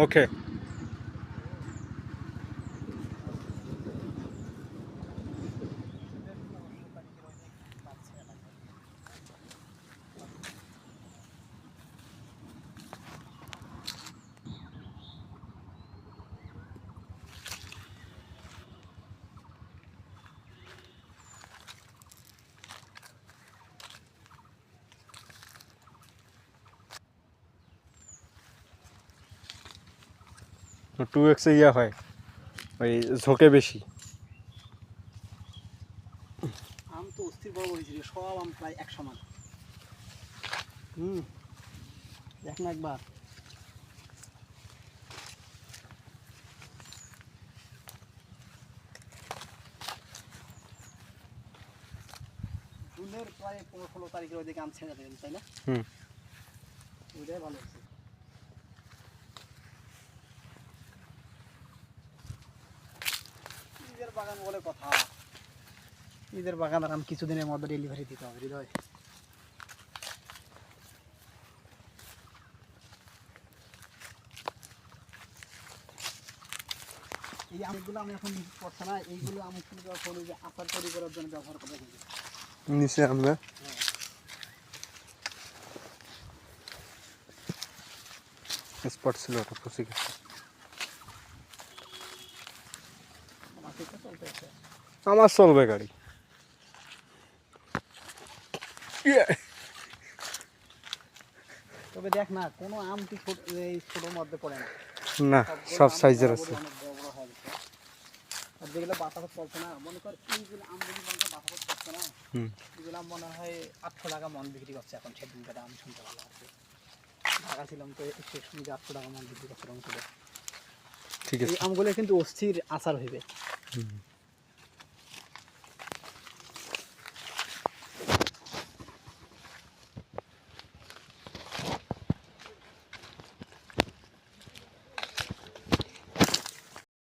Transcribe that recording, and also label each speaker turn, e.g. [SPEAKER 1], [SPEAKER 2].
[SPEAKER 1] ওকে। তো 2x ইয়া হয়, ওই ঝোঁকে বেশি।
[SPEAKER 2] আম তো অস্থির বড় হয়েছিল, সব আম প্রায় এক সমান। দেখ না একবার। জুনের প্রায় 15-16 তারিখের ওইদিকে আম ছেড়ে দেবেন, তাই না? ওইটাই ভালো হচ্ছে। ঈদের বাগান বলে কথা, ঈদের বাগান আর আম কিছুদিনের মধ্যে ডেলিভারি দিতে হবে হৃদয়। এই আমগুলো আমি এখন করছে না, এইগুলো আমি কিন্তু এখন ওই যে আচার তৈরি করার জন্য ব্যবহার করে থাকি।
[SPEAKER 1] নিচে আমরা স্পট ছিল ওটা পচে গেছে। আমার চলবে গাড়ি।
[SPEAKER 2] তবে দেখ না, কোনো আম কি এই ছোটোর মধ্যে পড়ে না,
[SPEAKER 1] না, সব সাইজের আছে।
[SPEAKER 2] অনেক বড় বড় হয়ে গেছে। আর যেগুলো বাতাস চলছে না, মনে কর এইগুলো আম যদি মনে কর বাতাস চলছে না, এগুলো আম মনে হয় 800 টাকা মন বিক্রি করছে এখন। সেদিনকার আমি শুনতে পারলাম আর কি, ঢাকা ছিলাম তো একটু শুনি যে 800 টাকা মন বিক্রি করছে রংপুরে।
[SPEAKER 1] ঠিক আছে,
[SPEAKER 2] এই আমগুলো কিন্তু অস্থির আচার হইবে।